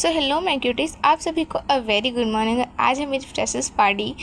So hello my cuties, आप सभी को अ वेरी गुड मॉर्निंग। आज है मेरी फ्रेशर्स पार्टी।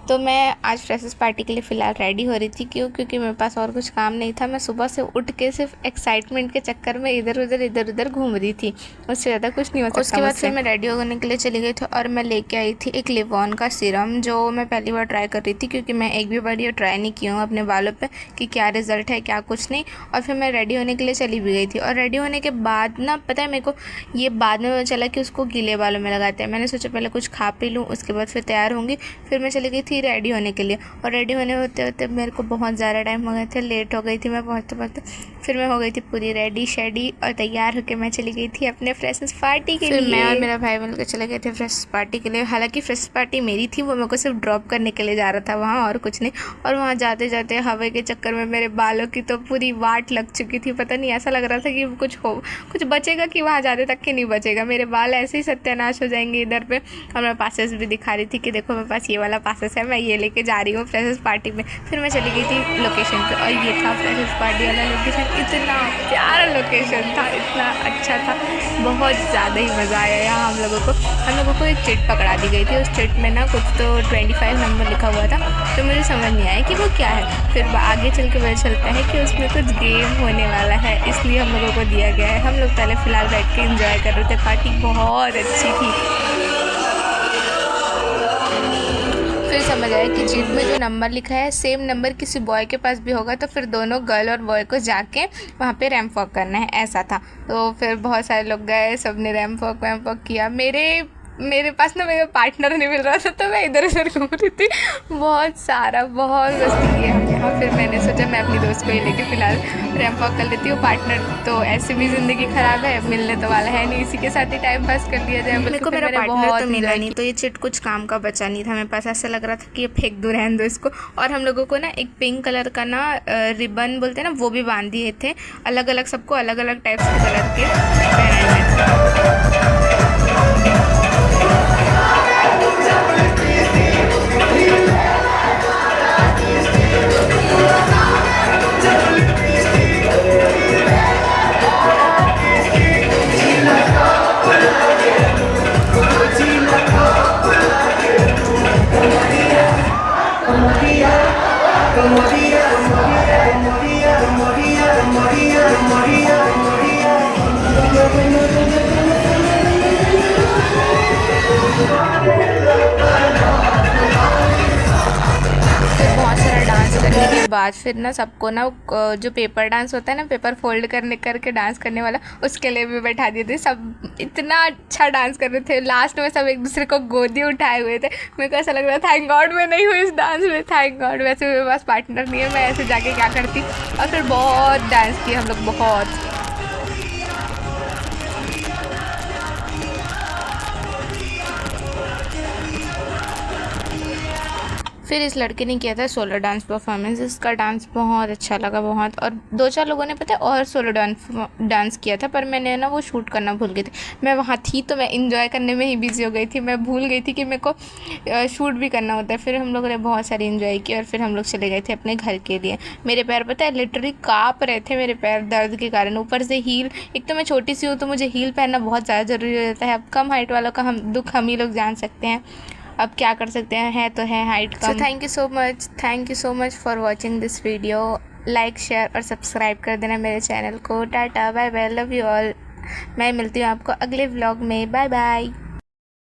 तो मैं आज फ्रेशर्स पार्टी के लिए फ़िलहाल रेडी हो रही थी। क्योंकि मेरे पास और कुछ काम नहीं था। मैं सुबह से उठ के सिर्फ एक्साइटमेंट के चक्कर में इधर उधर घूम रही थी। उससे ज़्यादा कुछ नहीं हो सकता। उसके बाद फिर मैं रेडी होने के लिए चली गई थी और मैं लेके आई थी एक लिवॉन का सीरम, जो मैं पहली बार ट्राई कर रही थी क्योंकि मैं एक भी बार ये ट्राई नहीं की हूँ अपने बालों पर कि क्या रिज़ल्ट है क्या कुछ नहीं। और फिर मैं रेडी होने के लिए चली भी गई थी। और रेडी होने के बाद ना, पता है मेरे को ये बाद में पता चला कि उसको गीले बालों में लगाते हैं। मैंने सोचा पहले कुछ खा पी लूँ, उसके बाद फिर तैयार होंगी। फिर मैं चली गई थी रेडी होने के लिए। और रेडी होने होते होते मेरे को बहुत ज़्यादा टाइम हो गया था, लेट हो गई थी मैं पहुँचते। फिर मैं हो गई थी पूरी रेडी शेडी और तैयार होकर मैं चली गई थी अपने फ्रेशर्स पार्टी के लिए। फिर मैं और मेरा भाई मिलकर चले गए थे फ्रेशर्स पार्टी के लिए। हालांकि फ्रेशर्स पार्टी मेरी थी, वो मेरे को सिर्फ ड्रॉप करने के लिए जा रहा था वहाँ, और कुछ नहीं। और वहाँ जाते जाते हवा के चक्कर में मेरे बालों की तो पूरी वाट लग चुकी थी। पता नहीं, ऐसा लग रहा था कि कुछ बचेगा कि वहाँ जाते तक के नहीं बचेगा। मेरे बाल ऐसे ही सत्यानाश हो जाएंगे इधर पे। और मैं पासेस भी दिखा रही थी कि देखो मेरे पास ये वाला पासेस है, मैं ये लेके जा रही हूँ फ्रेशर्स पार्टी में। फिर मैं चली गई थी लोकेशन पे और ये था फ्रेशर्स पार्टी वाला लोकेशन। इतना प्यारा लोकेशन था, इतना अच्छा था, बहुत ज़्यादा ही मज़ा आया यहाँ हम लोगों को एक चिट पकड़ा दी गई थी। उस चिट में ना कुछ तो 25 नंबर लिखा हुआ था, तो मुझे समझ नहीं आया कि वो क्या है। फिर आगे चल के पता चलता है कि उसमें कुछ गेम होने वाला है, इसलिए हम लोगों को दिया गया है। हम लोग पहले फ़िलहाल बैठ के एंजॉय कर रहे थे, पार्टी बहुत अच्छी थी। फिर समझ आया कि चिट में जो नंबर लिखा है सेम नंबर किसी बॉय के पास भी होगा, तो फिर दोनों गर्ल और बॉय को जाके वहाँ पे रैंप वॉक करना है, ऐसा था। तो फिर बहुत सारे लोग गए, सब ने रैंप वॉक किया। मेरे पास ना मेरा पार्टनर नहीं मिल रहा था, तो मैं इधर उधर घूम रही थी बहुत मस्ती की हम यहाँ। फिर मैंने सोचा मैं अपनी दोस्त को ही लेके फ़िलहाल रैंप वॉक कर लेती हूँ। पार्टनर तो ऐसे भी ज़िंदगी ख़राब है, मिलने तो वाला है नहीं, इसी के साथ ही टाइम पास कर लिया जाए। मेरे को मेरा पार्टनर तो मिला नहीं, तो ये चिट कुछ काम का बचा नहीं था मेरे पास। ऐसा लग रहा था कि ये फेंक दूँ, रहने दो इसको। और हम लोगों को ना एक पिंक कलर का ना रिबन बोलते हैं ना, वो भी बांध दिए थे। अलग अलग सबको अलग अलग टाइप्स के कलर के पहनाए थे। बहुत सारा डांस करने के बाद फिर ना सबको ना जो पेपर डांस होता है ना, पेपर फोल्ड करके डांस करने वाला, उसके लिए भी बैठा दिए थे। सब इतना अच्छा डांस कर रहे थे, लास्ट में सब एक दूसरे को गोदी उठाए हुए थे। मेरे को ऐसा लग रहा था थैंक गॉड मैं नहीं हूँ इस डांस में, थैंक गॉड। वैसे मेरे पास पार्टनर नहीं है, मैं ऐसे जाके क्या करती। और फिर बहुत डांस किया हम लोग, बहुत। फिर इस लड़के ने किया था सोलो डांस परफॉर्मेंस। इसका डांस बहुत अच्छा लगा, बहुत। और 2-4 लोगों ने पता है और सोलो डांस किया था, पर मैंने ना वो शूट करना भूल गई थी। मैं वहाँ थी तो मैं इंजॉय करने में ही बिजी हो गई थी, मैं भूल गई थी कि मेरे को शूट भी करना होता है। फिर हम लोगों ने बहुत सारी इंजॉय की और फिर हम लोग चले गए थे अपने घर के लिए। मेरे पैर पता है लिटरली काँप रहे थे, मेरे पैर दर्द के कारण। ऊपर से हील, एक तो मैं छोटी सी हूँ तो मुझे हील पहनना बहुत ज़्यादा ज़रूरी रहता है। अब कम हाइट वालों का दुख हम ही लोग जान सकते हैं, अब क्या कर सकते हैं, है तो है हाइट कम। So thank you so much for watching this video. Like share और सब्सक्राइब कर देना मेरे चैनल को। Ta ta bye bye, love you all. मैं मिलती हूँ आपको अगले व्लॉग में। Bye bye.